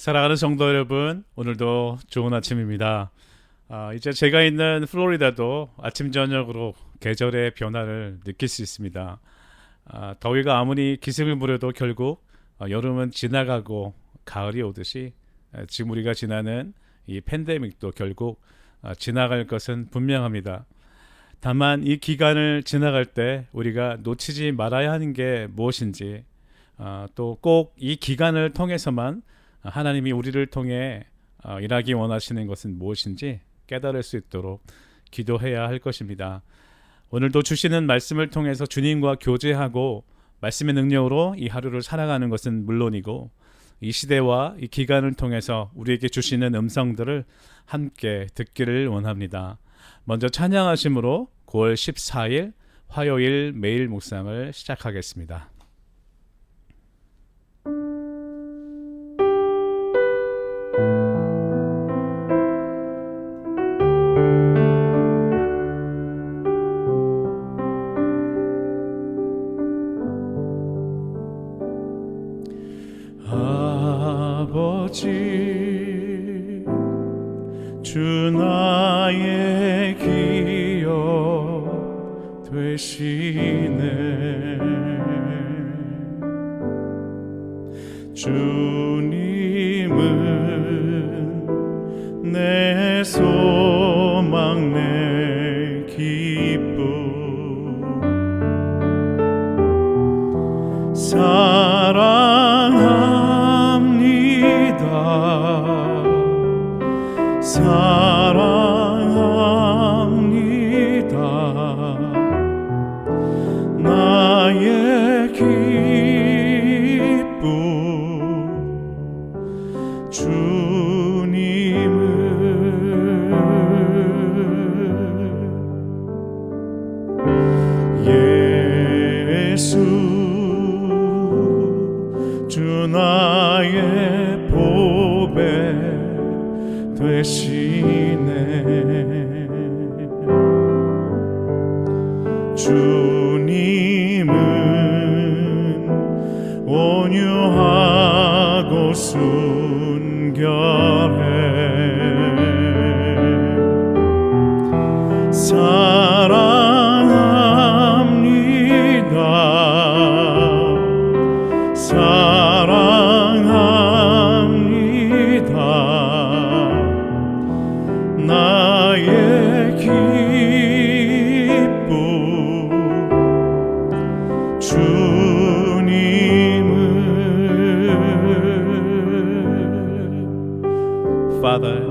사랑하는 성도 여러분, 오늘도 좋은 아침입니다. 이제 제가 있는 플로리다도 아침 저녁으로 계절의 변화를 느낄 수 있습니다. 더위가 아무리 기승을 부려도 결국 여름은 지나가고 가을이 오듯이 지금 우리가 지나는 이 팬데믹도 결국 지나갈 것은 분명합니다. 다만 이 기간을 지나갈 때 우리가 놓치지 말아야 하는 게 무엇인지, 또 꼭 이 기간을 통해서만 하나님이 우리를 통해 일하기 원하시는 것은 무엇인지 깨달을 수 있도록 기도해야 할 것입니다. 오늘도 주시는 말씀을 통해서 주님과 교제하고 말씀의 능력으로 이 하루를 살아가는 것은 물론이고, 이 시대와 이 기간을 통해서 우리에게 주시는 음성들을 함께 듣기를 원합니다. 먼저 찬양하심으로 9월 14일 화요일 매일 묵상을 시작하겠습니다. 아버지, 주 나의 기업 되시네. 주님은 내 소망, 내 기쁨, 사랑합니다. 나의 기쁨, 예수, 주 나의 보배 되시네. 주님은 온유하고 순결해. 사랑합니다. 나의 기쁨, 주님은 Father,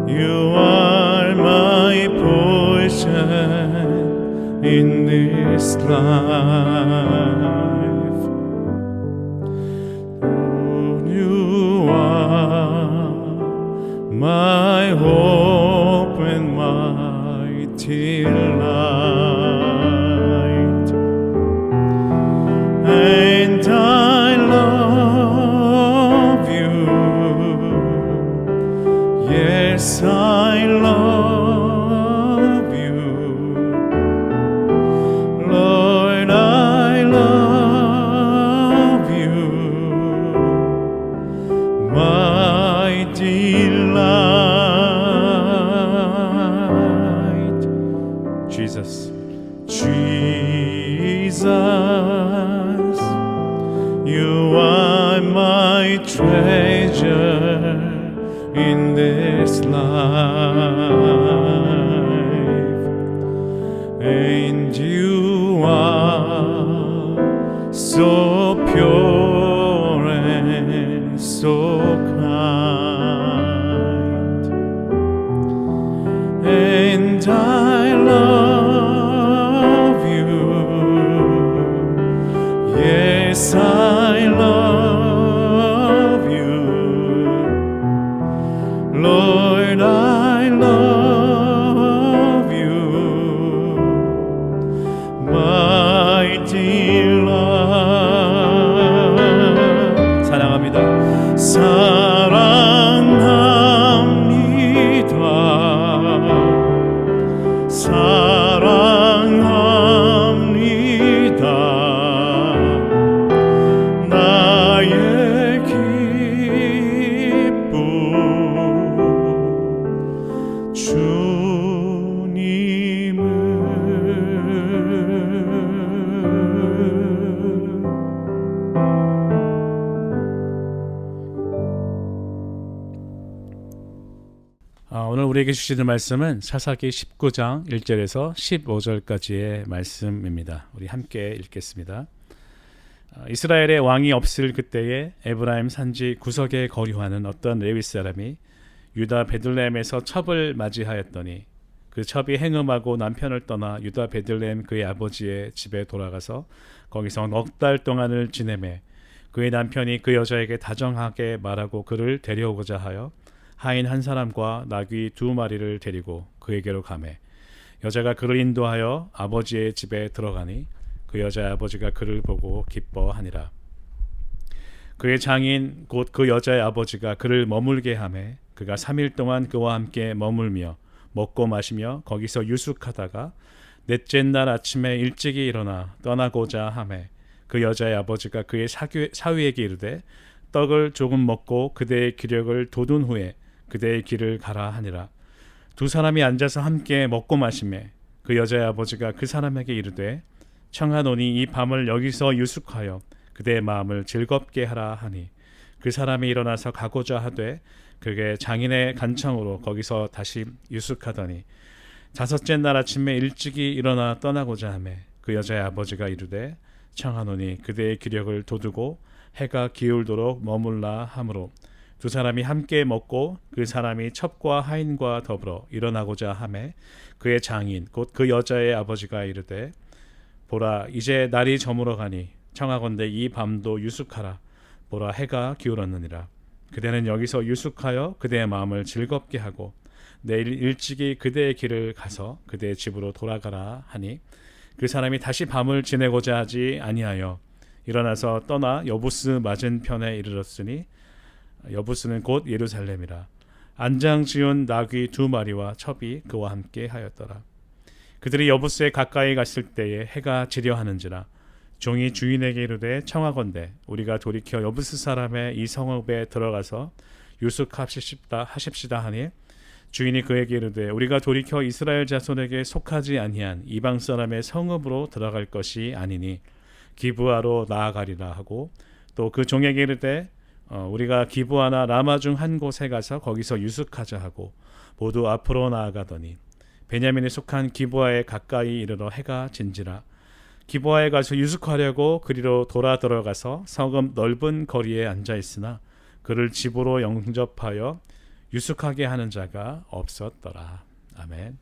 you are my portion in this life. You are my hope and my delight, and I love you. Yes, I love you. Lord, I love you, my delight. Jesus, you are my treasure in this life, and you are so pure and so kind, and I love you. Yes, I love you. Lord, I love you, my delight. 사랑합니다. 사랑합니다. 사랑합니다. 오늘 우리에게 주시는 말씀은 사사기 19장 1절에서 15절까지의 말씀입니다. 우리 함께 읽겠습니다. 이스라엘의 왕이 없을 그때에 에브라임 산지 구석에 거류하는 어떤 레위 사람이 유다 베들레헴에서 첩을 맞이하였더니 그 첩이 행음하고 남편을 떠나 유다 베들레헴 그의 아버지의 집에 돌아가서 거기서 넉 달 동안을 지내매 그의 남편이 그 여자에게 다정하게 말하고 그를 데려오고자 하여 하인 한 사람과 나귀 2마리를 데리고 그에게로 가매 여자가 그를 인도하여 아버지의 집에 들어가니 그 여자의 아버지가 그를 보고 기뻐하니라. 그의 장인 곧 그 여자의 아버지가 그를 머물게 하매 그가 3일 동안 그와 함께 머물며 먹고 마시며 거기서 유숙하다가 넷째 날 아침에 일찍이 일어나 떠나고자 하매 그 여자의 아버지가 그의 사위에게 이르되 떡을 조금 먹고 그대의 기력을 돋운 후에 그대의 길을 가라 하니라. 두 사람이 앉아서 함께 먹고 마시매 그 여자의 아버지가 그 사람에게 이르되 청하노니 이 밤을 여기서 유숙하여 그대의 마음을 즐겁게 하라 하니 그 사람이 일어나서 가고자 하되 그게 장인의 간청으로 거기서 다시 유숙하더니 다섯째 날 아침에 일찍이 일어나 떠나고자 하매 그 여자의 아버지가 이르되 청하노니 그대의 기력을 돋우고 해가 기울도록 머물라 하므로 두 사람이 함께 먹고 그 사람이 첩과 하인과 더불어 일어나고자 하매 그의 장인 곧 그 여자의 아버지가 이르되 보라 이제 날이 저물어 가니 청하건대 이 밤도 유숙하라. 보라 해가 기울었느니라. 그대는 여기서 유숙하여 그대의 마음을 즐겁게 하고 내일 일찍이 그대의 길을 가서 그대의 집으로 돌아가라 하니 그 사람이 다시 밤을 지내고자 하지 아니하여 일어나서 떠나 여부스 맞은편에 이르렀으니 여부스는 곧 예루살렘이라. 안장 지은 나귀 2마리와 첩이 그와 함께 하였더라. 그들이 여부스에 가까이 갔을 때에 해가 지려 하는지라 종이 주인에게 이르되 청하건대 우리가 돌이켜 여부스 사람의 이 성읍에 들어가서 유숙하십시다 하니 주인이 그에게 이르되 우리가 돌이켜 이스라엘 자손에게 속하지 아니한 이방 사람의 성읍으로 들어갈 것이 아니니 기브아로 나아가리라 하고 또 그 종에게 이르되 우리가 기브아나 라마 중 한 곳에 가서 거기서 유숙하자 하고 모두 앞으로 나아가더니 베냐민에 속한 기브아에 가까이 이르러 해가 진지라. 기브아에 가서 유숙하려고 그리로 돌아 들어가서 성읍 넓은 거리에 앉아 있으나 그를 집으로 영접하여 유숙하게 하는 자가 없었더라. 아멘.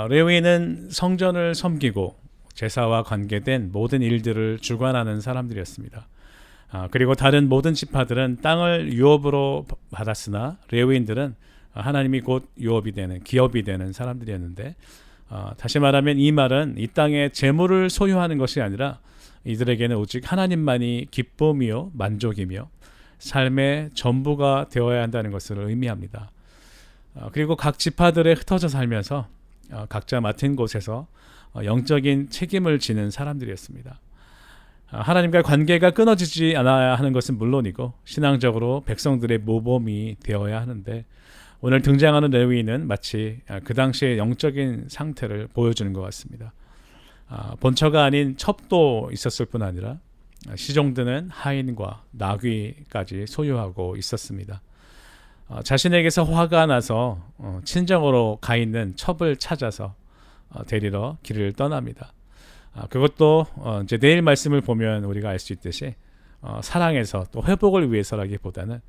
레위인은 성전을 섬기고 제사와 관계된 모든 일들을 주관하는 사람들이었습니다. 그리고 다른 모든 지파들은 땅을 유업으로 받았으나 레위인들은 하나님이 곧 유업이 되는 기업이 되는 사람들이었는데 다시 말하면 이 말은 이 땅의 재물을 소유하는 것이 아니라 이들에게는 오직 하나님만이 기쁨이요 만족이며 삶의 전부가 되어야 한다는 것을 의미합니다. 그리고 각 지파들에 흩어져 살면서 각자 맡은 곳에서 영적인 책임을 지는 사람들이었습니다. 하나님과 관계가 끊어지지 않아야 하는 것은 물론이고 신앙적으로 백성들의 모범이 되어야 하는데 오늘 등장하는 레위인은 마치 그 당시의 영적인 상태를 보여주는 것 같습니다. 본처가 아닌 첩도 있었을 뿐 아니라 시종드는 하인과 나귀까지 소유하고 있었습니다. 자신에게서 화가 나서 친정으로 가 있는 첩을 찾아서 데리러 길을 떠납니다. 그것도 이제 내일 말씀을 보면 우리가 알 수 있듯이 사랑해서 또 회복을 위해서라기보다는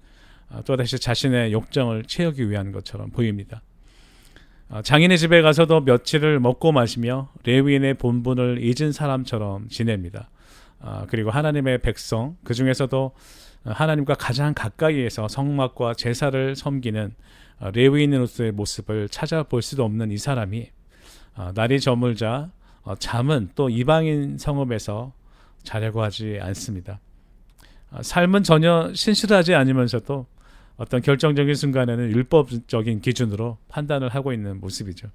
또다시 자신의 욕정을 채우기 위한 것처럼 보입니다. 장인의 집에 가서도 며칠을 먹고 마시며 레위인의 본분을 잊은 사람처럼 지냅니다. 그리고 하나님의 백성, 그 중에서도 하나님과 가장 가까이에서 성막과 제사를 섬기는 레위인으로서의 모습을 찾아볼 수도 없는 이 사람이 날이 저물자 잠은 또 이방인 성읍에서 자려고 하지 않습니다. 삶은 전혀 신실하지 않으면서도 어떤 결정적인 순간에는 율법적인 기준으로 판단을 하고 있는 모습이죠.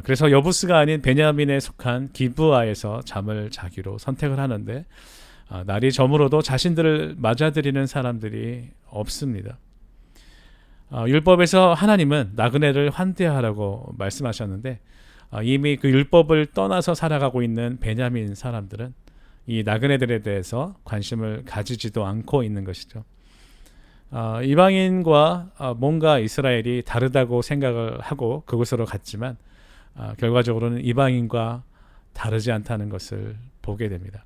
그래서 여부스가 아닌 베냐민에 속한 기브아에서 잠을 자기로 선택을 하는데 날이 저물어도 자신들을 맞아들이는 사람들이 없습니다. 율법에서 하나님은 나그네를 환대하라고 말씀하셨는데 이미 그 율법을 떠나서 살아가고 있는 베냐민 사람들은 이 나그네들에 대해서 관심을 가지지도 않고 있는 것이죠. 이방인과 뭔가 이스라엘이 다르다고 생각을 하고 그곳으로 갔지만 결과적으로는 이방인과 다르지 않다는 것을 보게 됩니다.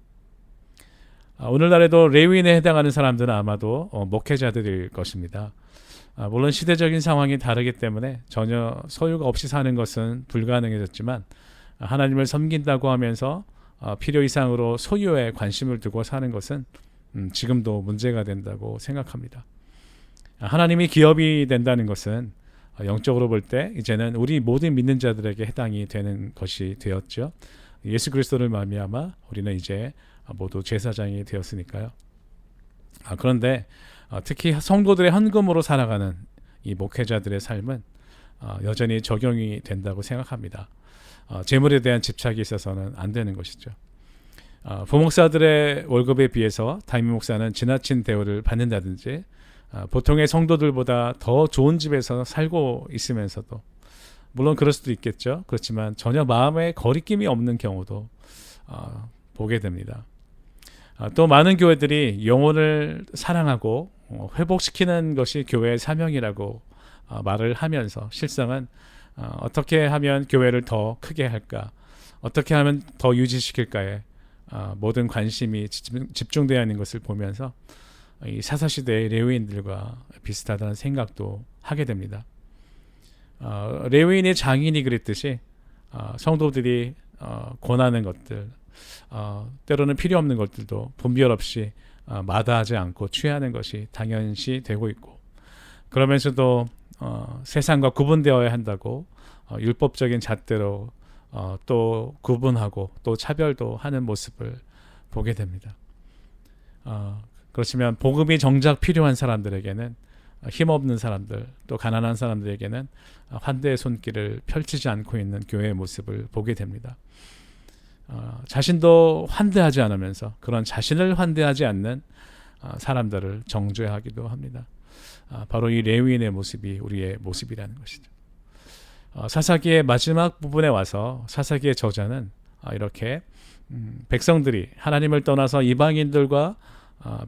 오늘날에도 레위인에 해당하는 사람들은 아마도 목회자들일 것입니다. 물론 시대적인 상황이 다르기 때문에 전혀 소유가 없이 사는 것은 불가능해졌지만 하나님을 섬긴다고 하면서 필요 이상으로 소유에 관심을 두고 사는 것은 지금도 문제가 된다고 생각합니다. 하나님이 기업이 된다는 것은 영적으로 볼 때 이제는 우리 모든 믿는 자들에게 해당이 되는 것이 되었죠. 예수 그리스도를 말미암아 우리는 이제 모두 제사장이 되었으니까요. 그런데 특히 성도들의 헌금으로 살아가는 이 목회자들의 삶은 여전히 적용이 된다고 생각합니다. 재물에 대한 집착이 있어서는 안 되는 것이죠. 부목사들의 월급에 비해서 담임 목사는 지나친 대우를 받는다든지 보통의 성도들보다 더 좋은 집에서 살고 있으면서도 물론 그럴 수도 있겠죠. 그렇지만 전혀 마음에 거리낌이 없는 경우도 보게 됩니다. 또 많은 교회들이 영혼을 사랑하고 회복시키는 것이 교회의 사명이라고 말을 하면서 실상은 어떻게 하면 교회를 더 크게 할까, 어떻게 하면 더 유지시킬까에 모든 관심이 집중되어 있는 것을 보면서 이 사사시대의 레위인들과 비슷하다는 생각도 하게 됩니다. 레위인의 장인이 그랬듯이 성도들이 권하는 것들, 때로는 필요 없는 것들도 분별 없이 마다하지 않고 취하는 것이 당연시 되고 있고, 그러면서도 세상과 구분되어야 한다고 율법적인 잣대로 또 구분하고 또 차별도 하는 모습을 보게 됩니다. 그렇지만 복음이 정작 필요한 사람들에게는, 힘없는 사람들, 또 가난한 사람들에게는 환대의 손길을 펼치지 않고 있는 교회의 모습을 보게 됩니다. 자신도 환대하지 않으면서 그런 자신을 환대하지 않는 사람들을 정죄하기도 합니다. 바로 이 레위인의 모습이 우리의 모습이라는 것이죠. 사사기의 마지막 부분에 와서 사사기의 저자는 이렇게 백성들이 하나님을 떠나서 이방인들과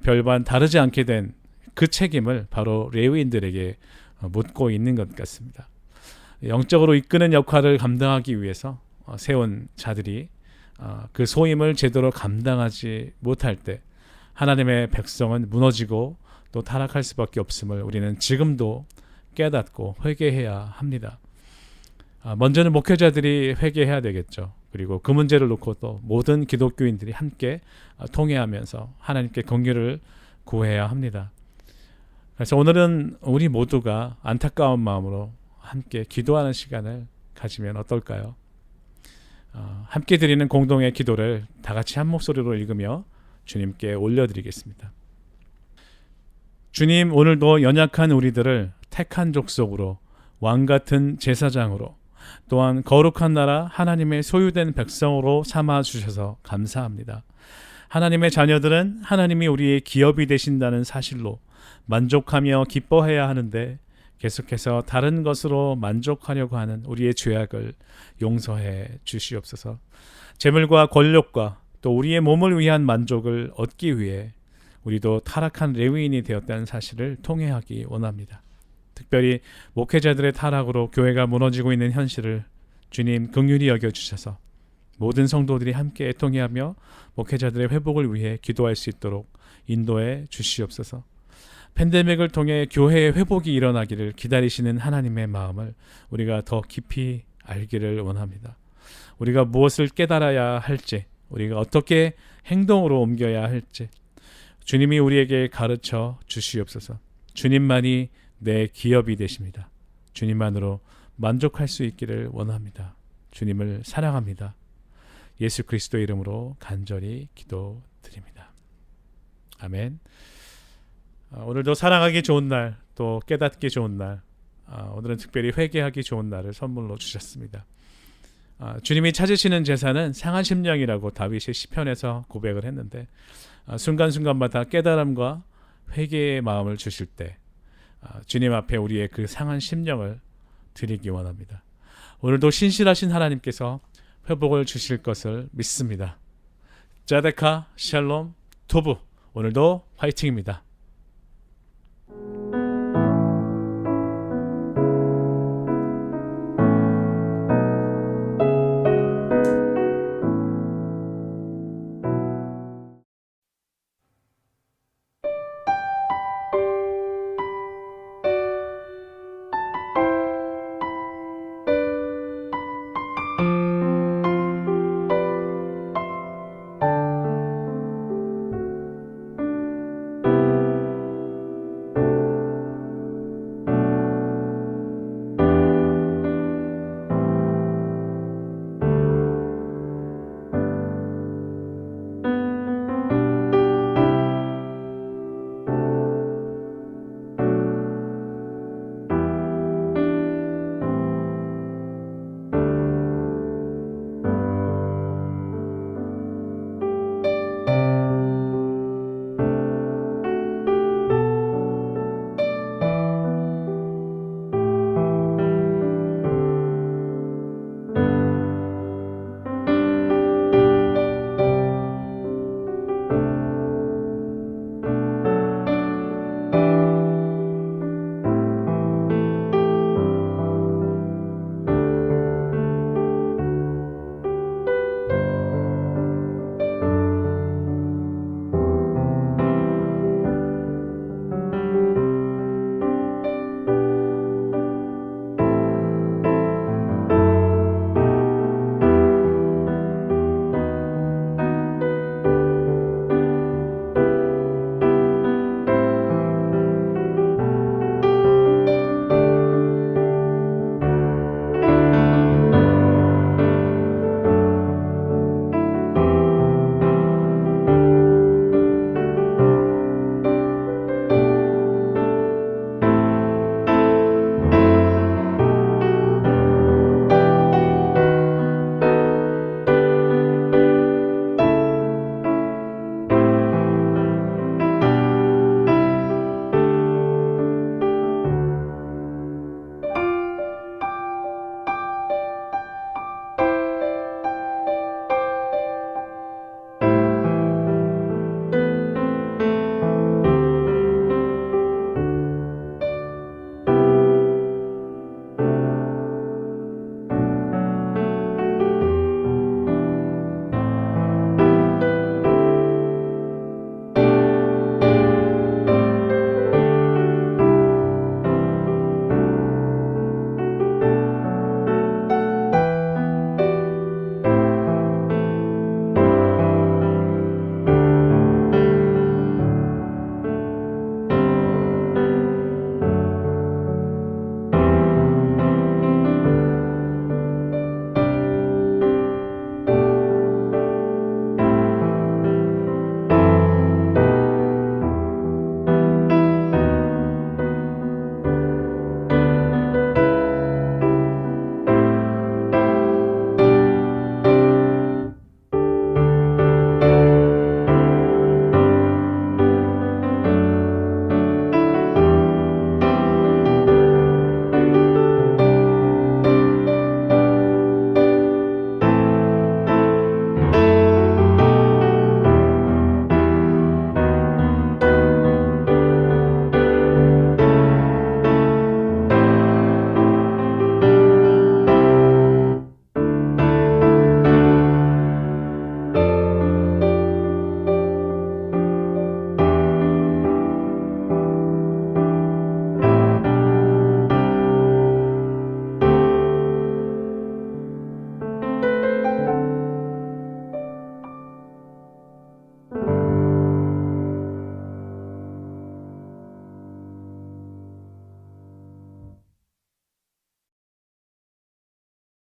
별반 다르지 않게 된 그 책임을 바로 레위인들에게 묻고 있는 것 같습니다. 영적으로 이끄는 역할을 감당하기 위해서 세운 자들이 그 소임을 제대로 감당하지 못할 때 하나님의 백성은 무너지고 또 타락할 수밖에 없음을 우리는 지금도 깨닫고 회개해야 합니다. 먼저는 목회자들이 회개해야 되겠죠. 그리고 그 문제를 놓고 또 모든 기독교인들이 함께 통회하면서 하나님께 긍휼을 구해야 합니다. 그래서 오늘은 우리 모두가 안타까운 마음으로 함께 기도하는 시간을 가지면 어떨까요? 함께 드리는 공동의 기도를 다 같이 한 목소리로 읽으며 주님께 올려드리겠습니다. 주님, 오늘도 연약한 우리들을 택한 족속으로 왕같은 제사장으로 또한 거룩한 나라 하나님의 소유된 백성으로 삼아주셔서 감사합니다. 하나님의 자녀들은 하나님이 우리의 기업이 되신다는 사실로 만족하며 기뻐해야 하는데 계속해서 다른 것으로 만족하려고 하는 우리의 죄악을 용서해 주시옵소서. 재물과 권력과 또 우리의 몸을 위한 만족을 얻기 위해 우리도 타락한 레위인이 되었다는 사실을 통회하기 원합니다. 특별히 목회자들의 타락으로 교회가 무너지고 있는 현실을 주님 긍휼히 여겨주셔서 모든 성도들이 함께 애통해하며 목회자들의 회복을 위해 기도할 수 있도록 인도해 주시옵소서. 팬데믹을 통해 교회의 회복이 일어나기를 기다리시는 하나님의 마음을 우리가 더 깊이 알기를 원합니다. 우리가 무엇을 깨달아야 할지, 우리가 어떻게 행동으로 옮겨야 할지 주님이 우리에게 가르쳐 주시옵소서. 주님만이 내 기업이 되십니다. 주님만으로 만족할 수 있기를 원합니다. 주님을 사랑합니다. 예수 그리스도 이름으로 간절히 기도드립니다. 아멘. 오늘도 사랑하기 좋은 날, 또 깨닫기 좋은 날, 오늘은 특별히 회개하기 좋은 날을 선물로 주셨습니다. 주님이 찾으시는 제사는 상한 심령이라고 다윗이 시편에서 고백을 했는데 순간순간마다 깨달음과 회개의 마음을 주실 때 주님 앞에 우리의 그 상한 심령을 드리기 원합니다. 오늘도 신실하신 하나님께서 회복을 주실 것을 믿습니다. 자데카 샬롬 토부, 오늘도 화이팅입니다.